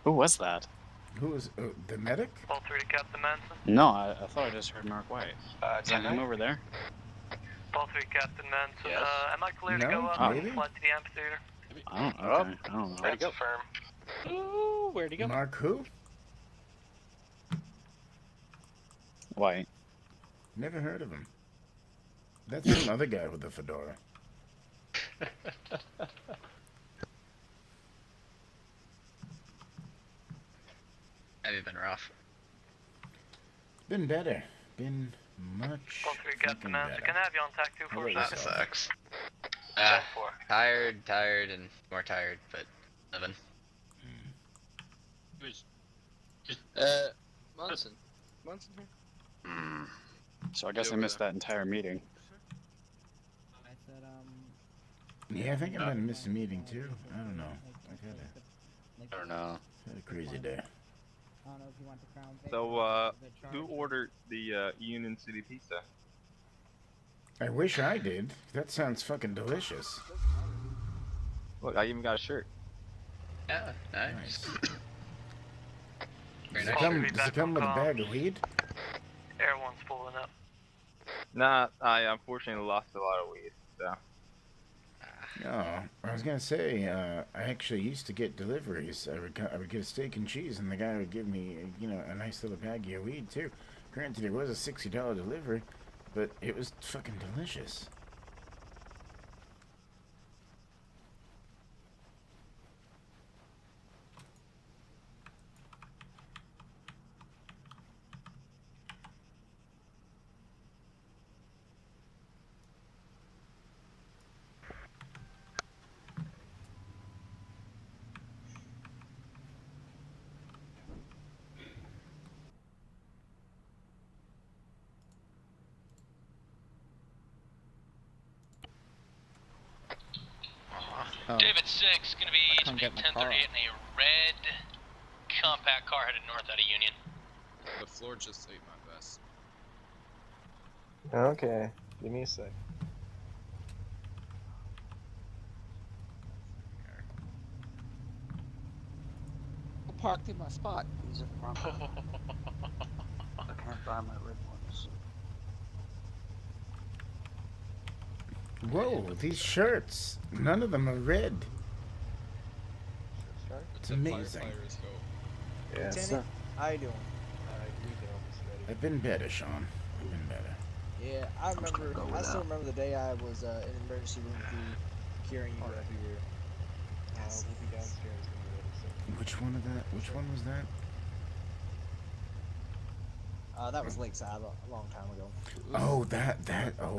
Who was that? Who was the medic? All 3 to Captain Manson. No, I thought I just heard Mark White. Is that him 10-9? over there? All 3 Captain Manson. Yes. Am I clear to No, go up maybe. and fly to the amphitheater? I don't. Okay, I don't know. That's firm. Ooh, where'd he go? Mark who? White. Never heard of him. That's some other guy with the fedora. Have you been rough? Been better. Been much All 3 Captain fucking Manson. better. Can I have you on TAC 2 How for a about That second? sucks. 10-4. Tired, and more tired, but living. Munson. Munson here? So I guess I missed that entire meeting. I said, Yeah, I think I might have missed a meeting too. I don't know. I don't know. Had a crazy day. I don't know if you want the crown. So, who ordered the Union City pizza? I wish I did. That sounds fucking delicious. Look, I even got a shirt. Yeah, nice. Very Does nice. it come with a bag of weed? Air 1's pulling up. Nah, I unfortunately lost a lot of weed, so. No, I was gonna say, I actually used to get deliveries. I would get a steak and cheese, and the guy would give me, a nice little baggie of weed too. Granted, it was a $60 delivery, but it was fucking delicious. David 6, gonna be can't HB get my car 1038 in a red compact car headed north out of Union. The floor just ate my vest. Okay, give me a sec. Who parked in my spot? These are from. I can't buy my red ones. Whoa, these shirts! None of them are red. It's amazing. Yes, Lieutenant, sir. how you doing? I've been better, Sean. I've been better. Yeah, I still remember the day I was in an emergency room with you, carrying you up here. We'll be downstairs when we're ready, sir. Which one was that? That was Lakeside a long time ago. Oh,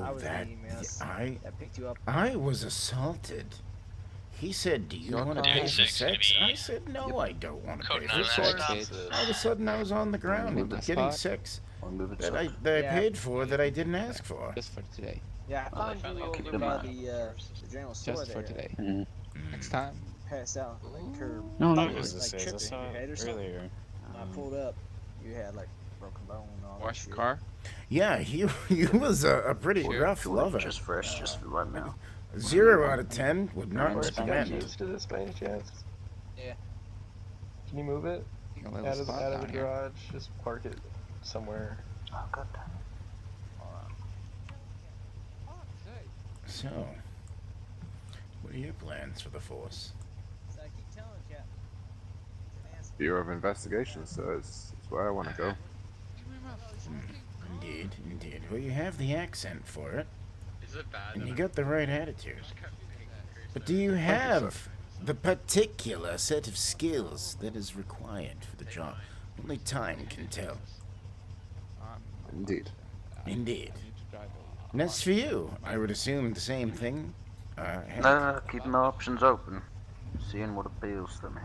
I was that. in EMS. I that picked you up. I was assaulted. He said, "Do you want to pay for sex?" I said, "No, I don't want to pay for sex." All of a sudden, I was on the ground getting sex that I paid for that I didn't ask for. Just for today. Yeah, I found you over by the general store Just for there. today. Mm-hmm. Next time. Passed out like curb. No, Thought no, it was this like is. I tripping saw your head or it something. earlier. When I pulled up, you had like broken bone and all that Wash shit. your car? Yeah, he was a pretty rough lover. Just fresh, just for right now. 0 out of 10 would not Where's you got recommend. used to this by any chance? Yeah. Can you move it You can leave out a of spot the down here. garage? Just park it somewhere. Oh, god damn it. So, what are your plans for the Force? So I keep telling you, Bureau of Investigation, so it's where I want to go. Indeed, indeed. Well, you have the accent for it, Is it bad? and you got the right attitude. But do you have the particular set of skills that is required for the job? Only time can tell. Indeed. Indeed. And as for you, I would assume the same thing. No, keeping my options open. Seeing what appeals to me.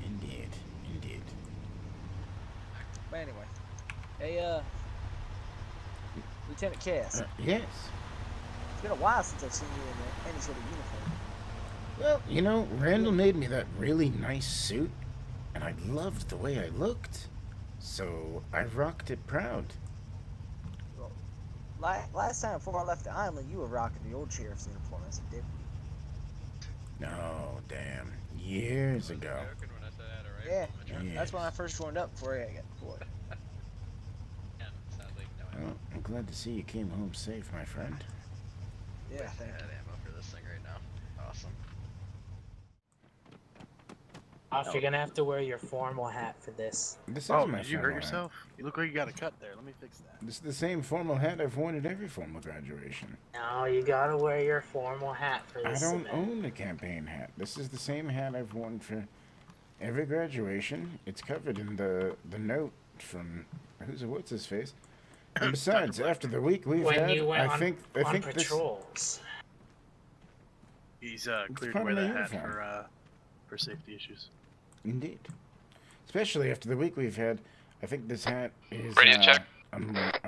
Indeed, indeed. But anyway, hey, Lieutenant Cass. Yes. It's been a while since I've seen you in any sort of uniform. Well, Randall made me that really nice suit, and I loved the way I looked. So I rocked it proud. Well, last time before I left the island, you were rocking the old sheriff's uniform as a deputy. Oh, damn. Years years ago. Yeah, that's when I first joined up before I got deployed. Well, I'm glad to see you came home safe, my friend. Yeah, thank you. ammo for this thing right now. Awesome. You're gonna have to wear your formal hat for this. This is my did you hurt formal hat. yourself? You look like you got a cut there. Let me fix that. This is the same formal hat I've worn at every formal graduation. No, you gotta wear your formal hat for I this don't event. own a campaign hat. This is the same hat I've worn for every graduation. It's covered in the note from what's his face. And besides, after the week we've When had, you went I think this. patrols. He's It's cleared to part wear of my that hat uniform. for safety issues. Indeed. Especially after the week we've had, I think this hat is Radio check. a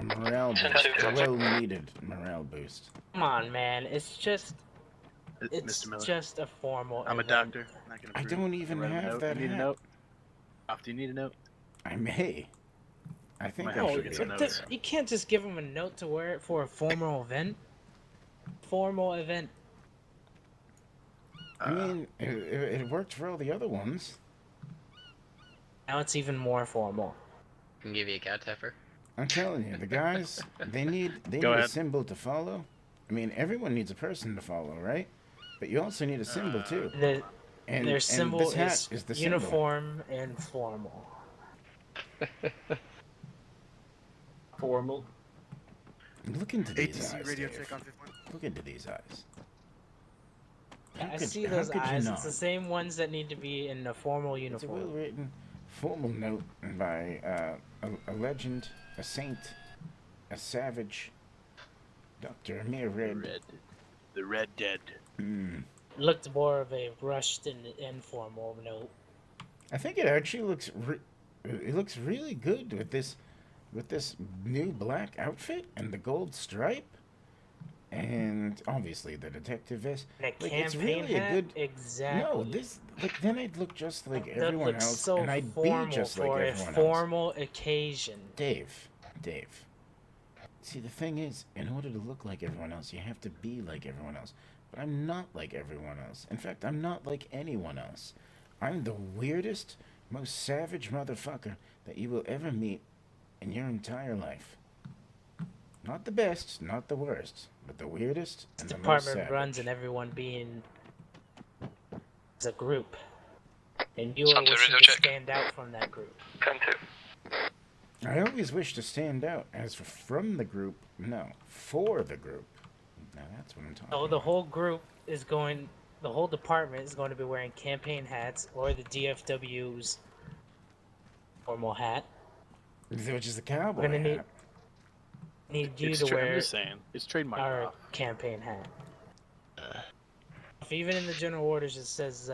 morale boost, a well-needed morale boost. Come on, man. It's just Mr. Miller. just a formal I'm a event. doctor. Not gonna I prove don't it. even Write a have note. that You need hat. a note? Do you need a note? I may. I think Might I have to should get be some able notes. to. You can't just give him a note to wear it for a formal event. Formal event. I mean, it worked for all the other ones. Now it's even more formal. Can give you a cat tepper. I'm telling you, the guys, they need Go a ahead. symbol to follow. I mean, everyone needs a person to follow, right? But you also need a symbol too. And Their symbol this hat is, is the symbol. uniform and formal. Formal. Look into these ATC eyes, radio Dave. check on 51. Look into these eyes. I could- see how those could you eyes. not? It's the same ones that need to be in a formal It's a uniform. well-written, formal note by a legend, a saint, a savage, Dr. Amir Red. The Red Dead. Looked more of a rushed and informal note. I think it actually looks it looks really good with this new black outfit and the gold stripe, and obviously the detective vest. And a Like, it's campaign really a hat? good. Exactly. No, this then I'd look just like That everyone looks else, so and I'd be formal just like for a everyone else. formal occasion. Dave. See, the thing is, in order to look like everyone else, you have to be like everyone else. But I'm not like everyone else. In fact, I'm not like anyone else. I'm the weirdest, most savage motherfucker that you will ever meet in your entire life. Not the best, not the worst, but the weirdest and the most Department savage. runs and everyone being as a group. And you are Something wishing radio to check. stand out from that group. 10-2. I always wish to stand out as from the group, no, for the group. Now that's what I'm talking So about. the whole group is going, the whole department is going to be wearing campaign hats or the DFW's formal hat. Which is the cowboy We're gonna hat. Need you I'm to wear just saying. It's trademark our off. campaign hat. If even in the general orders it says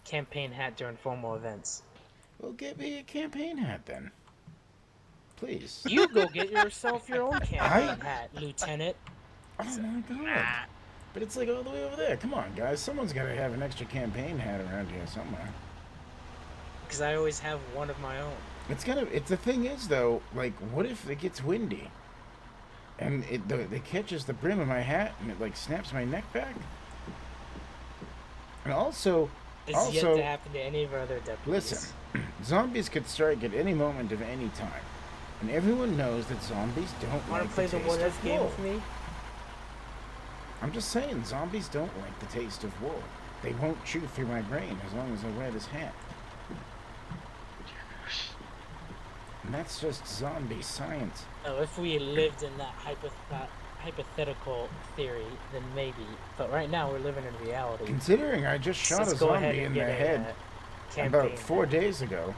campaign hat during formal events. Well, get me a campaign hat then. Please. You go get yourself your own campaign hat, Lieutenant. Oh my god. But it's like all the way over there. Come on, guys. Someone's got to have an extra campaign hat around here somewhere. Because I always have one of my own. The thing is, though, like, what if it gets windy? And it catches the brim of my hat and it, like, snaps my neck back? And also, It's yet to happen to any of our other deputies. listen, zombies could strike at any moment of any time. And everyone knows that zombies don't Want like to play the taste what of if game wool. with me? I'm just saying, zombies don't like the taste of wool. They won't chew through my brain as long as I wear this hat. And that's just zombie science. Oh, if we lived in that hypothetical theory, then maybe. But right now we're living in reality. Considering I just shot Let's a go ahead zombie and in the get a, head campaign about 4 hat. days ago,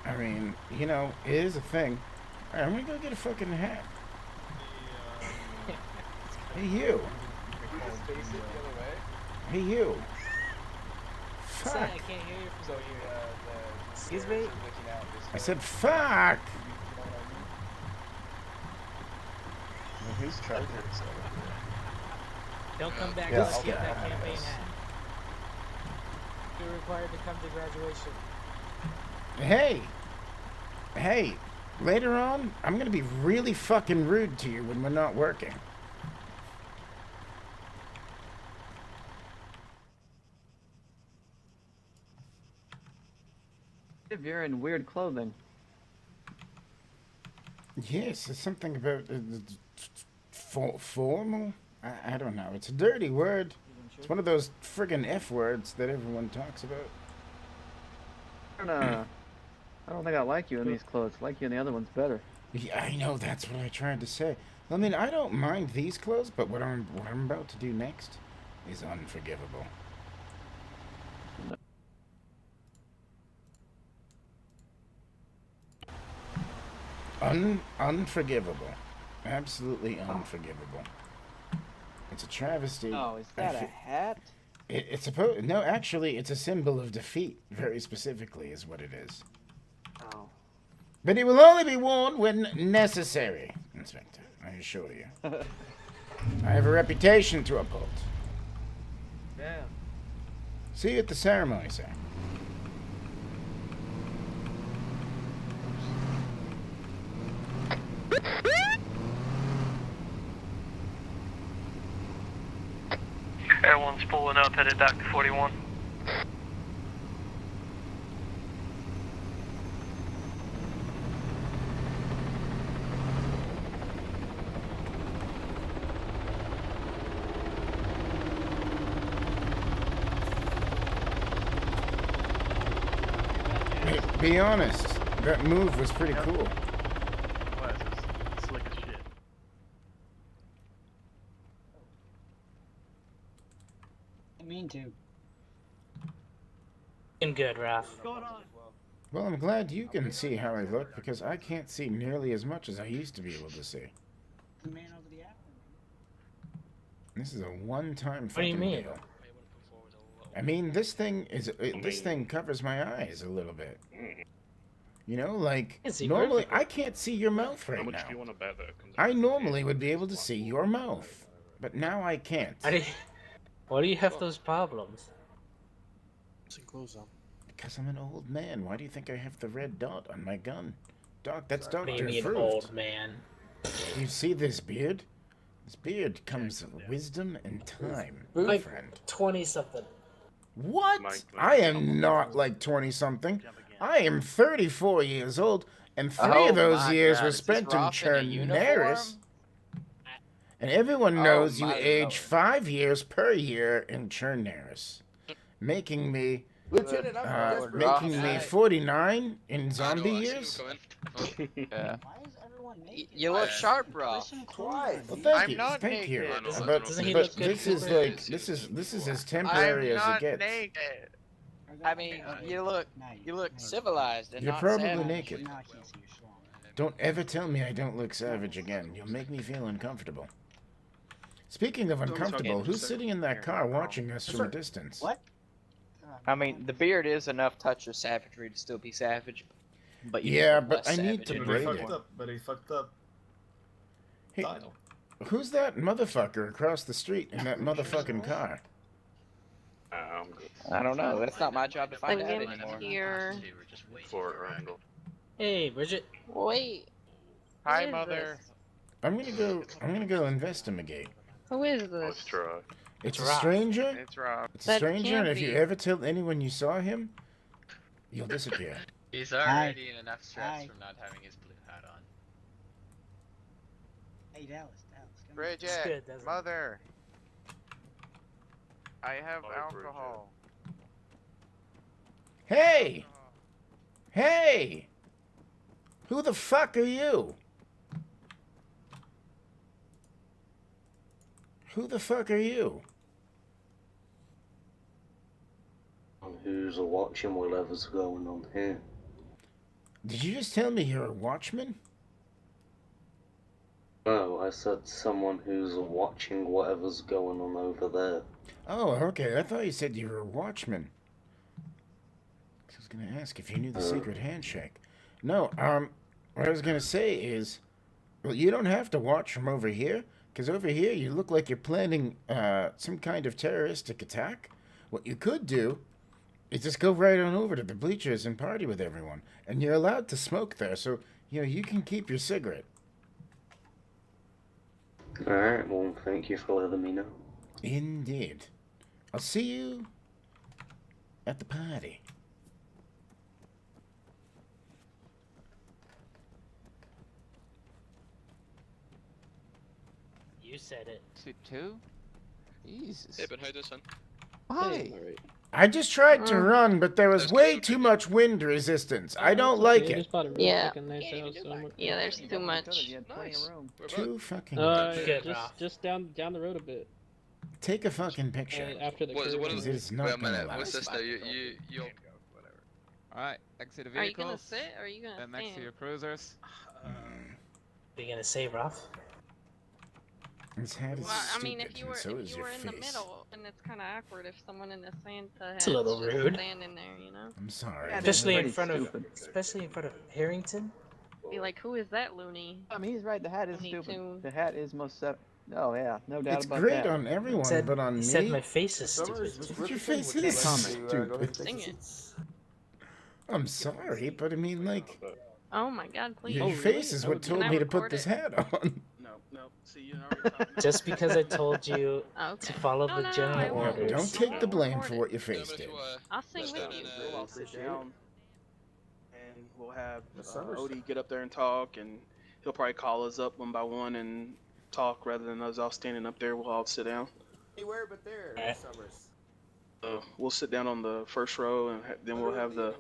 I mean, you know, it is a thing. Alright, I'm gonna go get a fucking hat. Hey, you. Hey, you. What's that? Fuck. I can't hear you from So over you, here. the Excuse stairs me? are looking out this I way. said, fuck. Well, whose charger is that? Don't come back Yeah, unless I'll you get get that that. campaign hat. You're required to come to graduation. Hey, later on, I'm gonna be really fucking rude to you when we're not working. If you're in weird clothing. Yes, it's something about formal. I don't know. It's a dirty word. It's one of those friggin' F words that everyone talks about. I don't think I like you in these clothes. I like you in the other ones better. Yeah, I know. That's what I tried to say. I mean, I don't mind these clothes, but what I'm about to do next is unforgivable. Unforgivable. Absolutely unforgivable. It's a travesty. Oh, is that a hat? It's supposed. No, actually, it's a symbol of defeat. Very specifically, is what it is. Oh. But it will only be worn when necessary, Inspector. I assure you. I have a reputation to uphold. Yeah. See you at the ceremony, sir. Air 1's pulling up, headed back to 41. Hey, be honest, that move was pretty cool. Slick as shit. I mean to. Doing good, Raph. Well, I'm glad you can see how I look, because I can't see nearly as much as I used to be able to see. The man over the apple. This is a one-time What do you fucking mean? deal. I mean, this thing covers my eyes a little bit. You know, like, normally I can't see your mouth right now. I normally would be able to see your mouth, but now I can't. Why do you have those problems? Because I'm an old man. Why do you think I have the red dot on my gun? Doc, that's What do you Dr. mean, Fruit. old man? You see this beard? This beard comes with wisdom and time, my Like friend. 20-something. What? I am not like 20-something. I am 34 years old, and 3 of those years were spent in Chernaris. And everyone knows you age 5 years per year in Chernaris, making me 49 in zombie years. Yeah. You look sharp, bro. Well, thank you. Thank you. But this is like this is as temporary as it gets. I mean, you look civilized and You're not probably savage. naked. Don't ever tell me I don't look savage again. You'll make me feel uncomfortable. Speaking of uncomfortable, who's sitting in that car watching us from a distance? What? I mean, the beard is enough touch of savagery to still be savage. But you Yeah, look but less I need savage to in braid your it. form. But he fucked up. Hey, who's that motherfucker across the street in that motherfucking car? I don't know. That's not my job to find out William anymore. here. Hey, Bridget. Wait. Hi, Who is mother. I'm gonna go investigate. Who is this? It's a Rob. stranger. It's Rob. It's a That stranger, can't and if you be. ever tell anyone you saw him, you'll disappear. He's already in enough stress Hi. from not having his blue hat on. Hey, Dallas, come on. Bridget, good, doesn't it? mother. I have alcohol. Hey! Hey! Who the fuck are you? Who the fuck are you? Who's watching whatever's going on here? Did you just tell me you're a watchman? No, I said someone who's watching whatever's going on over there. Oh, okay. I thought you said you were a watchman. I was gonna ask if you knew the secret handshake. No, what I was gonna say is, well, you don't have to watch from over here, because over here you look like you're planning some kind of terroristic attack. What you could do is just go right on over to the bleachers and party with everyone, and you're allowed to smoke there, so you can keep your cigarette. Alright, well, thank you for letting me know. Indeed. I'll see you at the party. You said it. Two? Jesus. Hey, but how you doing, son? Why? I just tried to run, but there was way too much wind resistance. I don't like it. Yeah. Yeah, there's too much. Nice. Too fucking Good, much. Ralph. Just down the road a bit. Take a fucking picture. After the What is it? What is Because it? it is not Wait a gonna minute. last. What's this now? You. Alright, exit the Are you gonna vehicles. sit or are you gonna Then next to stand? your cruisers. What are you gonna say, Ralph? His hat is Well, I stupid, mean, if you and were so is your in the face. middle, and it's kind of awkward if someone in the Santa It's a little hat's just rude. standing there, you know. I'm sorry. Especially in front of Harrington. Be like, who is that loony? I mean, he's right. The hat is Looney stupid. Tune. The hat is most. Oh yeah, no doubt It's about great that. on everyone, Said, but on he me, said my face is stupid. your face is stupid. Sing it. I'm sorry, but I mean, like, Oh my God, please. your face is what Can told I me to record put this it? hat on. No. See, you already talking. Just because I told you Okay. to follow No, the no, I general won't. orders. Don't take the blame for what your Yeah, face but did. if you, I'll sing just with down you. in, We'll all sit down, and we'll have Summer's- Odie get up there and talk, and he'll probably call us up one by one and talk rather than us all standing up there. We'll all sit down. Anywhere but there, Alright. Summers. We'll sit down on the first row, and then we'll have the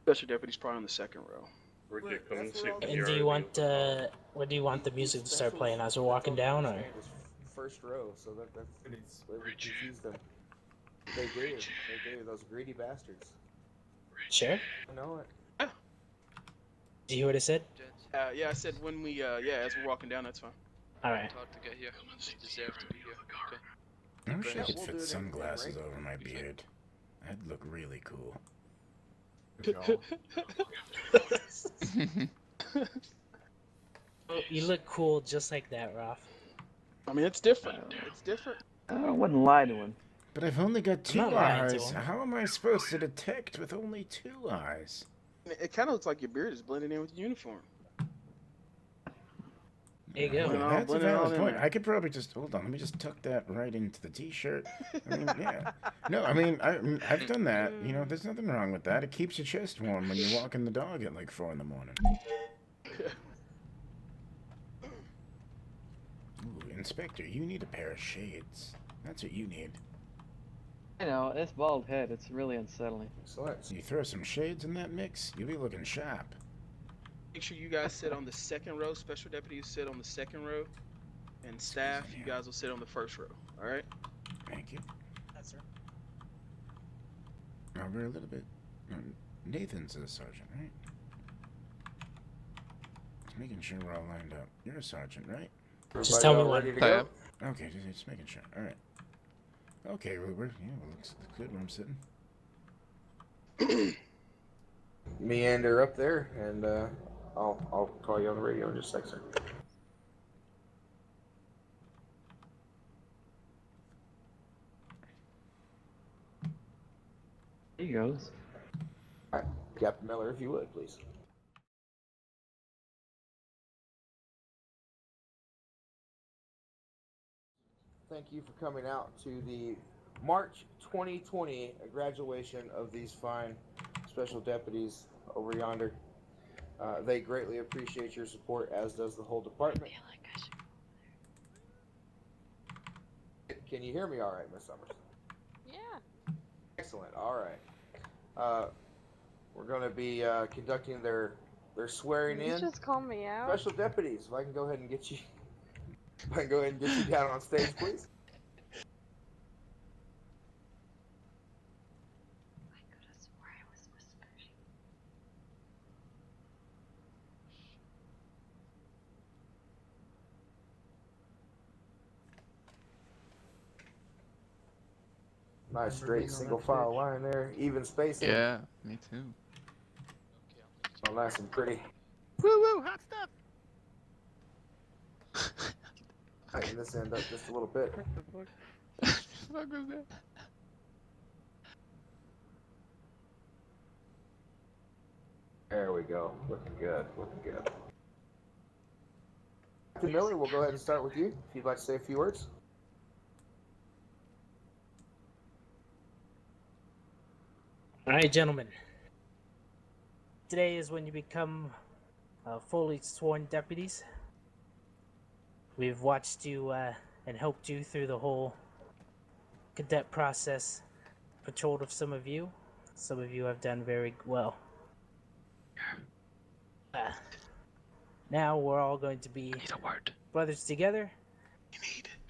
special deputies probably on the second row. And do you want what do you want the music to start playing as we're walking down, or? First row, so that's what confused them. They do. Those greedy bastards. Sure. I know it. Do you hear what I said? Yeah, I said when we, as we're walking down, that's fine. All right. Talk to get here. Deserve to be here. Okay. I wish I Yeah, could we'll do fit it in sunglasses rank. over my beard. That'd look really cool. Oh, you look cool just like that, Ralph. I mean, it's different. It's different. I wouldn't lie to him. But I've only got I'm two not lying to eyes. him. How am I supposed to detect with only two eyes? It kind of looks like your beard is blending in with your uniform. There you go. Well, Well, that's a blend it all valid in point. there. I could probably just hold on. Let me just tuck that right into the t-shirt. I mean, yeah. No, I mean, I've done that. You know, there's nothing wrong with that. It keeps your chest warm when you're walking the dog at like 4 in the morning. Ooh, Inspector, you need a pair of shades. That's what you need. I know, this bald head, it's really unsettling. So you throw some shades in that mix, you'll be looking sharp. Make sure you guys sit on the second row. Special deputies sit on the second row, and staff, you guys will sit on the first row. All right. Thank you. Yes, sir. Now we're a little bit. Nathan's a sergeant, right? Just making sure we're all lined up. You're a sergeant, right? Just tell me when. Okay, just making sure. All right. Okay, well, looks good where I'm sitting. Meander up there, and I'll call you on the radio in just a sec, sir. There he goes. All right, Captain Miller, if you would, please. Thank you for coming out to the March 2020 graduation of these fine special deputies over yonder. They greatly appreciate your support, as does the whole department. Can you hear me all right, Miss Summers? Yeah. Excellent. All right. We're going to be conducting their swearing You in. just call me out. Special deputies, if I can go ahead and get you, down on stage, please. Nice straight single file line there, even spacing. Yeah, me too. Oh, nice and pretty. Woo woo, hot stuff. Tighten this end up just a little bit. What the fuck was that? There we go. Looking good. Looking good. Captain Miller, we'll go ahead and start with you. If you'd like to say a few words. All right, gentlemen. Today is when you become fully sworn deputies. We've watched you and helped you through the whole cadet process. Patrolled with some of you. Some of you have done very well. Now we're all going to be brothers together.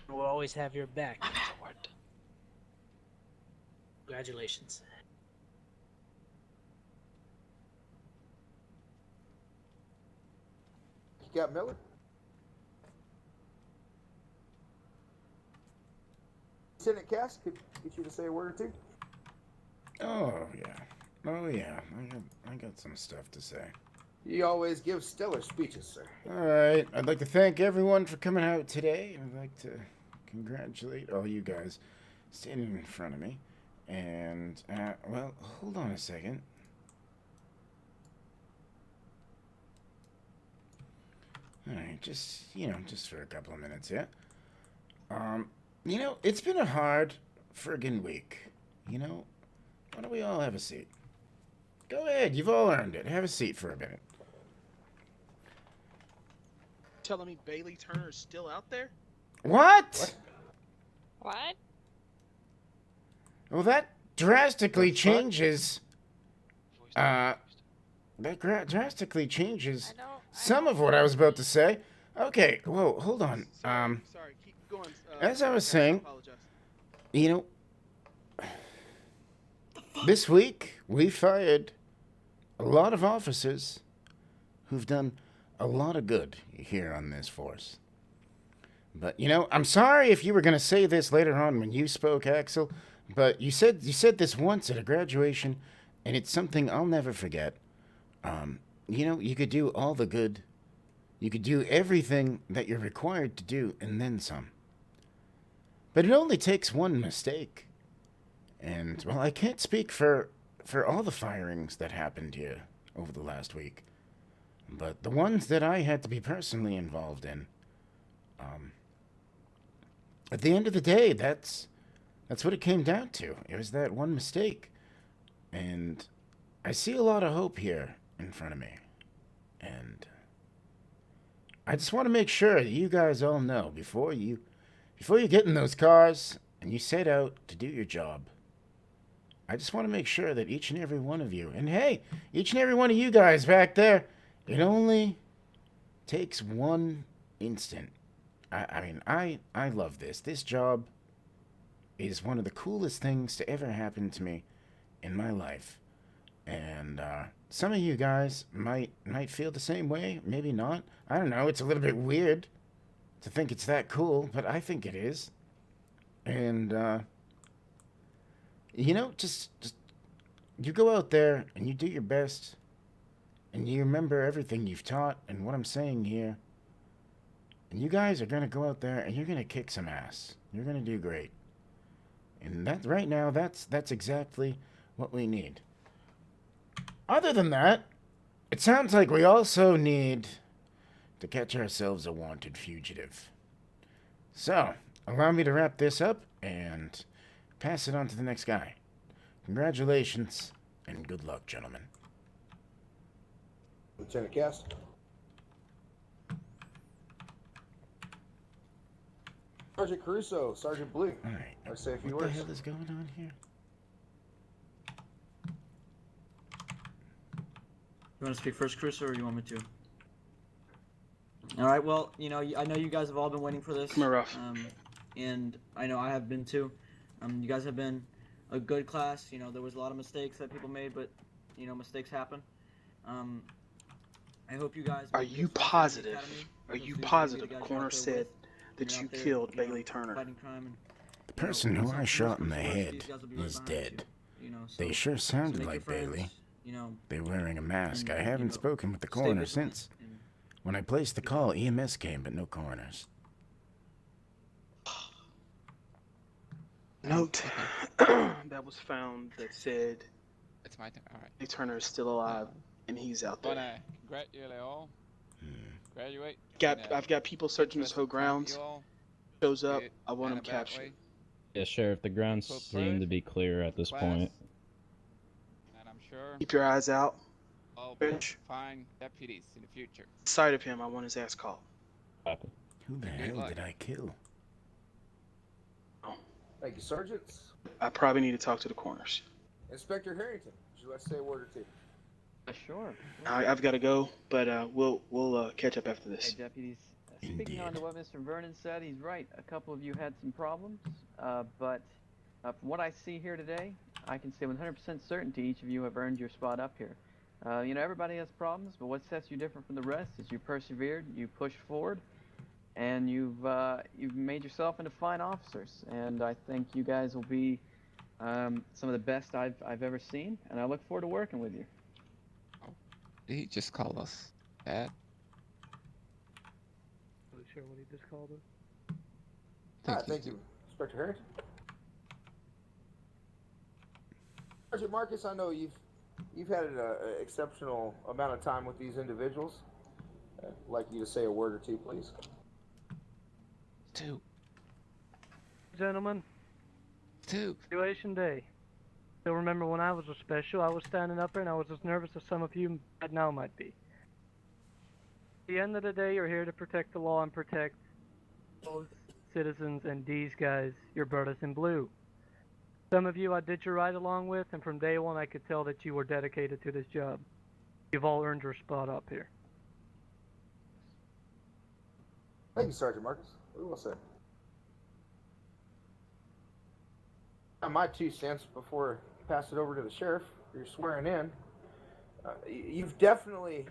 We'll always have your back. Congratulations. You got Miller? Lieutenant Cass, could get you to say a word or two. Oh yeah. I got some stuff to say. You always give stellar speeches, sir. All right. I'd like to thank everyone for coming out today. I'd like to congratulate all you guys standing in front of me. And well, hold on a second. All right, just for a couple of minutes, yeah. It's been a hard friggin' week. Why don't we all have a seat? Go ahead, you've all earned it. Have a seat for a minute. Telling me Bailey Turner's still out there? What? What? Well, that drastically changes. Drastically changes some of what I was about to say. Okay, whoa, hold on. Sorry, keep going. As I was saying, this week we fired a lot of officers who've done a lot of good here on this force. But I'm sorry if you were going to say this later on when you spoke, Axel, but you said this once at a graduation, and it's something I'll never forget. You could do all the good. You could do everything that you're required to do, and then some. But it only takes one mistake. And, well, I can't speak for all the firings that happened here over the last week. But the ones that I had to be personally involved in, at the end of the day, that's what it came down to. It was that one mistake. And I see a lot of hope here in front of me. And I just want to make sure that you guys all know before you get in those cars and you set out to do your job, I just want to make sure that each and every one of you, and hey, each and every one of you guys back there, it only takes one instant. I love this. This job is one of the coolest things to ever happen to me in my life. And some of you guys might feel the same way, maybe not. I don't know, it's a little bit weird to think it's that cool, but I think it is. And just you go out there and you do your best and you remember everything you've taught and what I'm saying here. And you guys are going to go out there and you're going to kick some ass. You're going to do great. And that right now, that's exactly what we need. Other than that, it sounds like we also need to catch ourselves a wanted fugitive. So, allow me to wrap this up and pass it on to the next guy. Congratulations and good luck, gentlemen. Lieutenant Cass. Sergeant Caruso, Sergeant Blue. All right. I'll say a few What words. the hell is going on here? You want to speak first, Chris, or you want me to? All right. Well, I know you guys have all been waiting for this. Come here, Ruff. And I know I have been too. You guys have been a good class. There was a lot of mistakes that people made, but mistakes happen. I hope you guys. Are you positive? Are you positive the coroner said that you killed Bailey Turner? The person who I shot in the head is dead. They sure sounded like Bailey. They're wearing a mask. I haven't spoken with the coroner since. When I placed the call, EMS came, but no coroners. Note that was found that said It's my turn. All right. Bailey Turner is still alive and he's out there. Wanna congratulate all. Graduate. I've got people searching this whole grounds. Shows up, I want him captured. Yeah, Sheriff, the grounds seem to be clear at this point. And I'm sure Keep your eyes out. all Bitch. fine deputies in the future. Sight of him, I want his ass called. Who the hell did I kill? Thank you, Sergeants. I probably need to talk to the corners. Inspector Harrington, would you like to say a word or two? Sure. I've got to go, but we'll catch up after this. Hey, deputies. Speaking on to what Mr. Vernon said, he's right. A couple of you had some problems, but from what I see here today, I can say 100% certainty each of you have earned your spot up here. You know, everybody has problems, but what sets you different from the rest is you persevered, you pushed forward, and you've made yourself into fine officers. And I think you guys will be some of the best I've ever seen, and I look forward to working with you. Did he just call us bad? Really sure what he just called us. Thank you, Inspector Harrington. Sergeant Marcus, I know you've had an exceptional amount of time with these individuals. I'd like you to say a word or two, please. Two. Gentlemen. Two. Graduation day. Still remember when I was a special, I was standing up there and I was as nervous as some of you right now might be. At the end of the day, you're here to protect the law and protect those citizens and these guys, your brothers in blue. Some of you I did your ride along with, and from day one I could tell that you were dedicated to this job. You've all earned your spot up here. Thank you, Sergeant Marcus. Very well said. My 2 cents before I pass it over to the sheriff. You're swearing in. You've definitely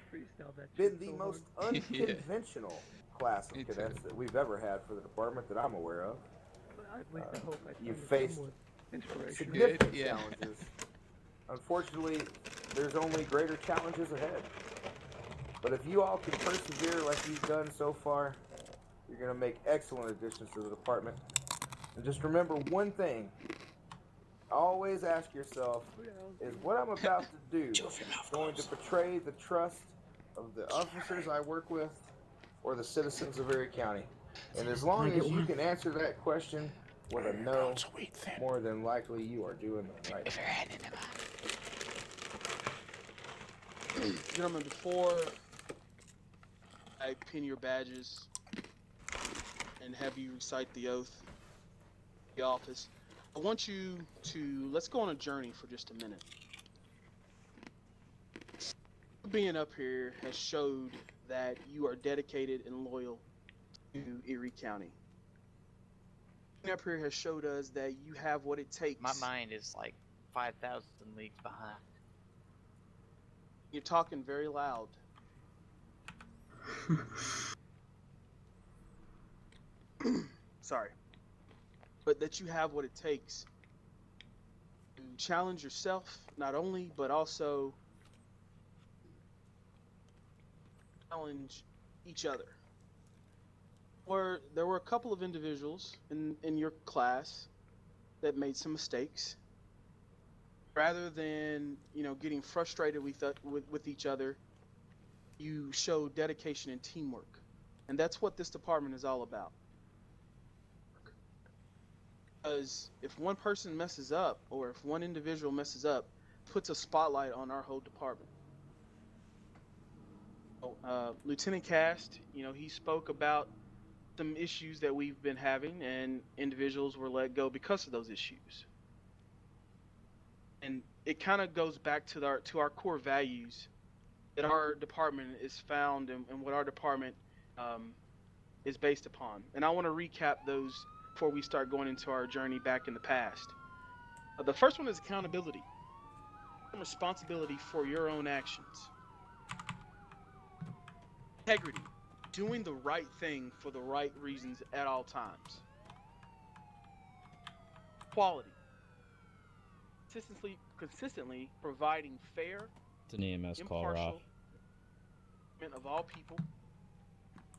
been the most unconventional class of cadets that we've ever had for the department that I'm aware of. You've faced significant challenges. Unfortunately, there's only greater challenges ahead. But if you all can persevere like you've done so far, you're going to make excellent additions to the department. And just remember one thing. Always ask yourself, is what I'm about to do going to betray the trust of the officers I work with or the citizens of Erie County? And as long as you can answer that question with a no, more than likely you are doing the right thing. Gentlemen, before I pin your badges and have you recite the oath of the office, I want you to, let's go on a journey for just a minute. Being up here has showed that you are dedicated and loyal to Erie County. Being up here has showed us that you have what it takes. My mind is like 5,000 leagues behind. You're talking very loud. Sorry. But that you have what it takes to challenge yourself, not only, but also challenge each other. There were a couple of individuals in your class that made some mistakes. Rather than, getting frustrated with each other, you showed dedication and teamwork. And that's what this department is all about. Because if one person messes up, or if one individual messes up, puts a spotlight on our whole department. Lieutenant Cast, he spoke about some issues that we've been having, and individuals were let go because of those issues. And it kind of goes back to our core values that our department is found and what our department is based upon. And I want to recap those before we start going into our journey back in the past. The first one is accountability. Responsibility for your own actions. Integrity. Doing the right thing for the right reasons at all times. Quality. Consistently providing fair, It's an EMS call, Rob. treatment of all people.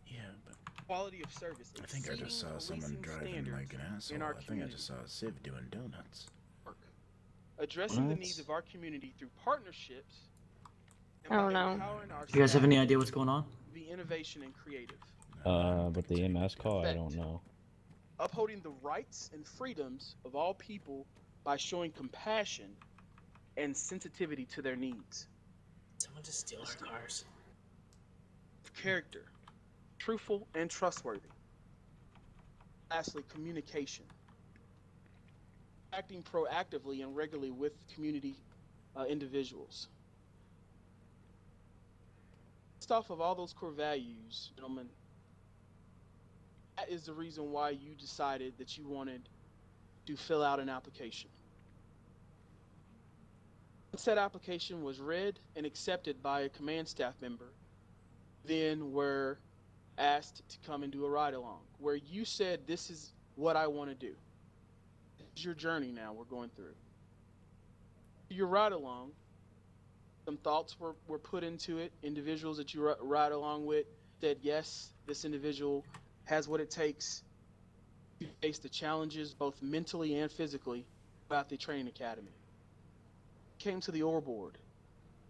Yeah, but Quality of service. I think I just saw someone driving like an asshole. I think I just saw a Civ doing donuts. Addressing the needs of our community through partnerships. And Oh, by no. empowering our You guys have staff any idea what's going on? to be innovation and creative. With the EMS call, I don't know. Upholding the rights and freedoms of all people by showing compassion and sensitivity to their needs. Someone just steal our cars. Character. Truthful and trustworthy. Lastly, communication. acting proactively and regularly with community individuals. Based off of all those core values, gentlemen, that is the reason why you decided that you wanted to fill out an application. Once that application was read and accepted by a command staff member, then were asked to come and do a ride-along, where you said, this is what I want to do. This is your journey now we're going through. Your ride-along, some thoughts were put into it. Individuals that you ride along with said, yes, this individual has what it takes to face the challenges both mentally and physically about the training academy. Came to the OR board,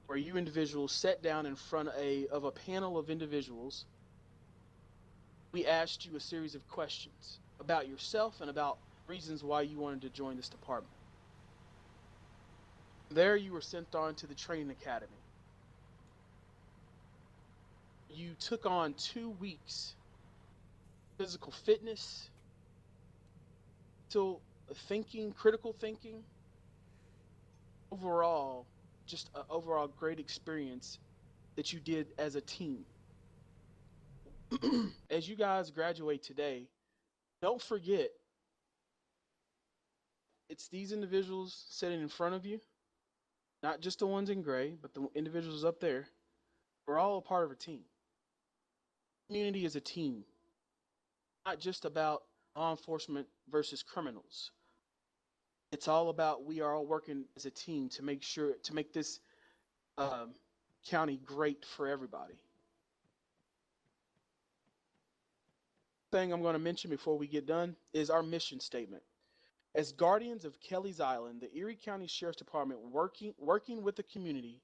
where you individuals sat down in front of a panel of individuals. We asked you a series of questions about yourself and about reasons why you wanted to join this department. There you were sent on to the training academy. You took on 2 weeks physical fitness, till thinking, critical thinking. Overall, just an overall great experience that you did as a team. As you guys graduate today, don't forget, it's these individuals sitting in front of you, not just the ones in gray, but the individuals up there. We're all a part of a team. Community is a team, not just about law enforcement versus criminals. It's all about we are all working as a team to make this county great for everybody. Thing I'm going to mention before we get done is our mission statement. As guardians of Kelly's Island, the Erie County Sheriff's Department, working with the community,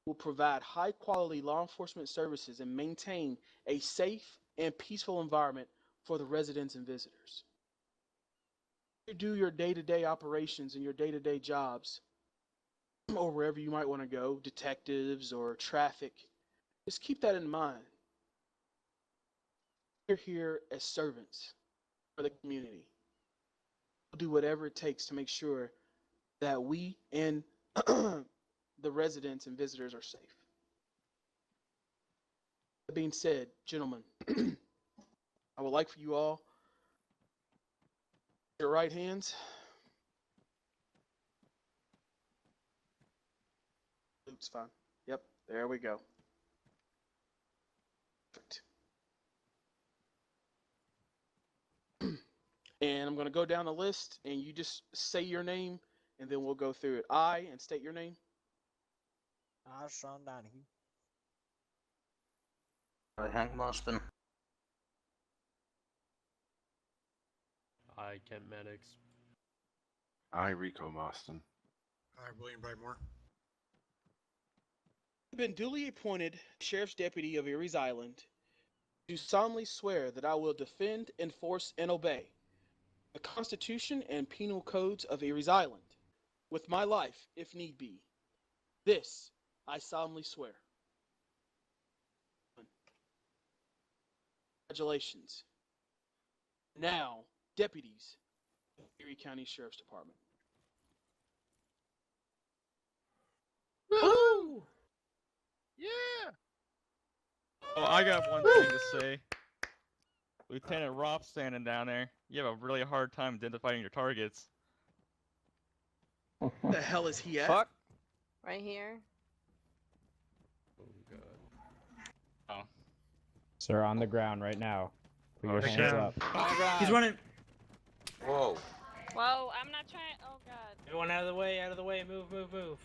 will provide high-quality law enforcement services and maintain a safe and peaceful environment for the residents and visitors. You do your day-to-day operations and your day-to-day jobs, or wherever you might want to go, detectives or traffic, just keep that in mind. We're here as servants for the community. We'll do whatever it takes to make sure that we and the residents and visitors are safe. That being said, gentlemen, I would like for you all, your right hands. Oops, fine. Yep, there we go. Perfect. And I'm going to go down the list, and you just say your name, and then we'll go through it. I, and state your name. Sean Donahue. Hank Marston. I, Kent Maddox. I, Rico Marston. I, William Brightmore. I've been duly appointed Sheriff's Deputy of Erie's Island. Do solemnly swear that I will defend, enforce, and obey the Constitution and penal codes of Erie's Island, with my life, if need be. This I solemnly swear. Congratulations. Now, deputies of Erie County Sheriff's Department. Woo! Yeah! Oh, I got one thing to say. Lieutenant Roth standing down there. You have a really hard time identifying your targets. The hell is he at? Fuck. Right here. Oh god. Oh. Sir, on the ground right now. Put your hands down. up. He's running. Whoa. Whoa, I'm not trying. Oh god. Everyone out of the way, move, move, move.